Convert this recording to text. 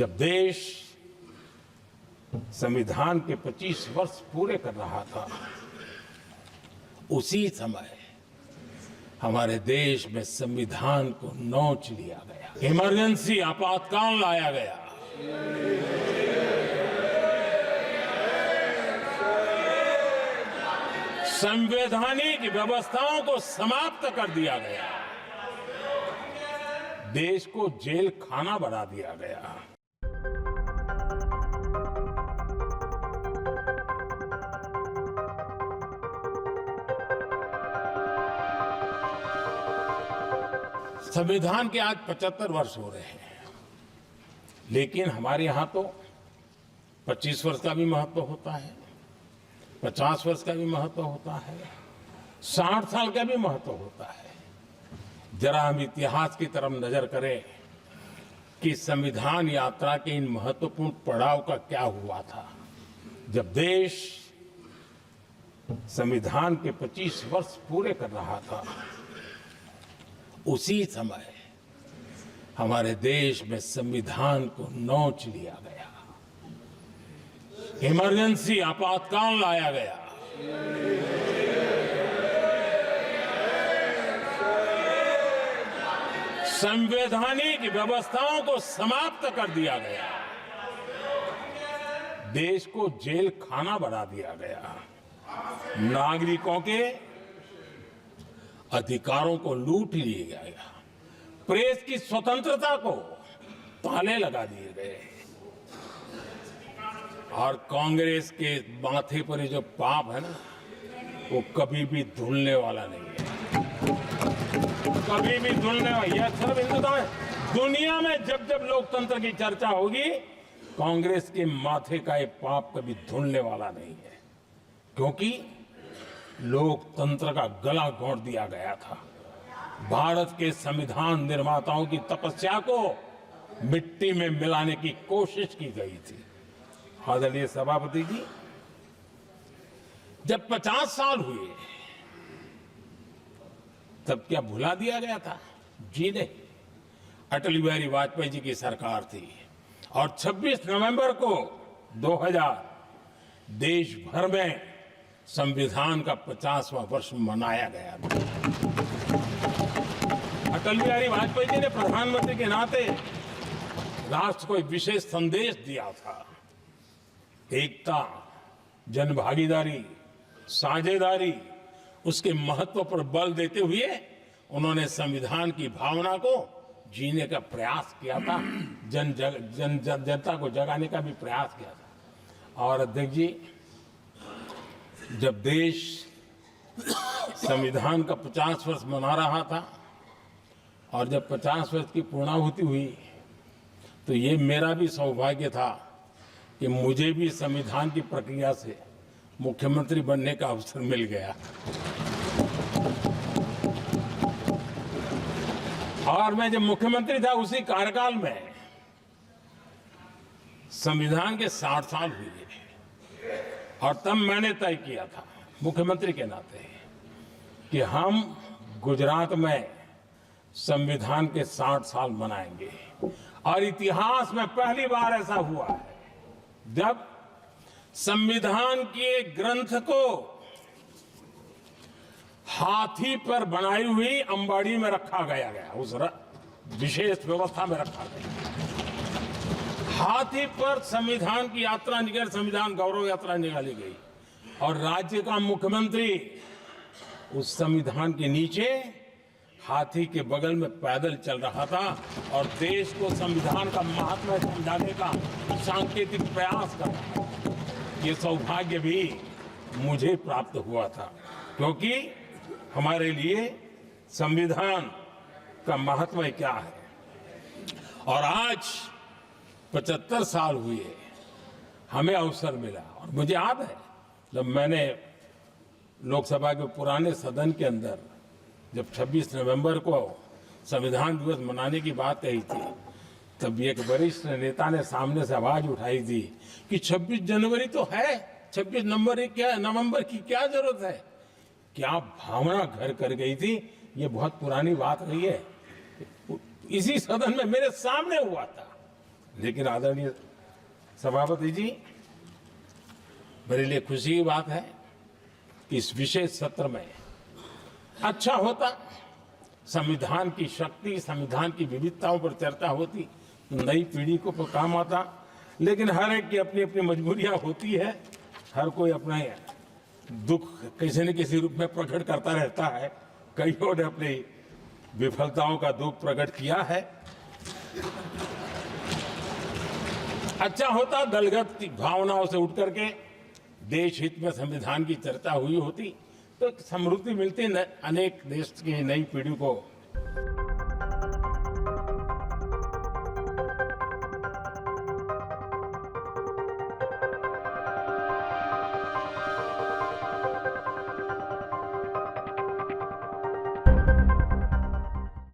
जब देश संविधान के 25 वर्ष पूरे कर रहा था, उसी समय हमारे देश में संविधान को नोच लिया गया, इमरजेंसी आपातकाल लाया गया। संवैधानिक व्यवस्थाओं को समाप्त कर दिया गया, देश को जेल खाना बना दिया गया। संविधान के आज 75 वर्ष हो रहे हैं, लेकिन हमारे यहां तो 25 वर्ष का भी महत्व होता है, 50 वर्ष का भी महत्व होता है, 60 साल का भी महत्व होता है। जरा हम इतिहास की तरफ नजर करें कि संविधान यात्रा के इन महत्वपूर्ण पड़ाव का क्या हुआ था। जब देश संविधान के 25 वर्ष पूरे कर रहा था, उसी समय हमारे देश में संविधान को नोच लिया गया, इमरजेंसी आपातकाल लाया गया। संवैधानिक व्यवस्थाओं को समाप्त कर दिया गया, देश को जेल खाना बना दिया गया, नागरिकों के अधिकारों को लूट लिया गया, प्रेस की स्वतंत्रता को ताले लगा दिए गए, और कांग्रेस के माथे पर जो पाप है ना, वो कभी भी धुलने वाला नहीं है, कभी भी धुलने वाला। यह सिर्फ हिंदुस्तान, दुनिया में जब जब लोकतंत्र की चर्चा होगी, कांग्रेस के माथे का ये पाप कभी धुलने वाला नहीं है, क्योंकि लोकतंत्र का गला घोंट दिया गया था। भारत के संविधान निर्माताओं की तपस्या को मिट्टी में मिलाने की कोशिश की गई थी। आदरणीय सभापति जी, जब 50 साल हुए तब क्या भुला दिया गया था? जी नहीं, अटल बिहारी वाजपेयी जी की सरकार थी और 26 नवंबर को 2000 देश भर में संविधान का 50वां वर्ष मनाया गया था। अटल बिहारी वाजपेयी जी ने प्रधानमंत्री के नाते राष्ट्र को एक विशेष संदेश दिया था। एकता, जनभागीदारी, साझेदारी, उसके महत्व पर बल देते हुए उन्होंने संविधान की भावना को जीने का प्रयास किया था, जनता को जगाने का भी प्रयास किया था। और अध्यक्ष जी, जब देश संविधान का 50 वर्ष मना रहा था और जब 50 वर्ष की पूर्णाहुति हुई, तो ये मेरा भी सौभाग्य था कि मुझे भी संविधान की प्रक्रिया से मुख्यमंत्री बनने का अवसर मिल गया। और मैं जब मुख्यमंत्री था, उसी कार्यकाल में संविधान के 60 साल हुए और तब मैंने तय किया था मुख्यमंत्री के नाते कि हम गुजरात में संविधान के 60 साल मनाएंगे। और इतिहास में पहली बार ऐसा हुआ है जब संविधान के ग्रंथ को हाथी पर बनाई हुई अंबाड़ी में रखा गया, उस विशेष व्यवस्था में रखा गया। हाथी पर संविधान की यात्रा निकल, संविधान गौरव यात्रा निकाली गई और राज्य का मुख्यमंत्री उस संविधान के नीचे हाथी के बगल में पैदल चल रहा था और देश को संविधान का महत्व समझाने का सांकेतिक प्रयास कर रहा था। ये सौभाग्य भी मुझे प्राप्त हुआ था, क्योंकि हमारे लिए संविधान का महत्व क्या है। और आज 75 साल हुए हमें अवसर मिला, और मुझे याद है जब मैंने लोकसभा के पुराने सदन के अंदर जब 26 नवंबर को संविधान दिवस मनाने की बात कही थी, तब एक वरिष्ठ नेता ने सामने से आवाज उठाई थी कि 26 जनवरी तो है, 26 नवंबर की क्या जरूरत है। क्या भावना घर कर गई थी, ये बहुत पुरानी बात रही है। इसी सदन में मेरे सामने हुआ था लेकिन आदरणीय सभापति जी, मेरे लिए खुशी की बात है कि इस विशेष सत्र में अच्छा होता संविधान की शक्ति, संविधान की विविधताओं पर चर्चा होती, नई पीढ़ी को काम आता। लेकिन हर एक की अपनी अपनी मजबूरियां होती है, हर कोई अपना दुख किसी न किसी रूप में प्रकट करता रहता है। कईयों ने अपनी विफलताओं का दुख प्रकट किया है। अच्छा होता दलगत भावनाओं से उठ करके देश हित में संविधान की चर्चा हुई होती, तो समृद्धि मिलती अनेक देश की नई पीढ़ी को।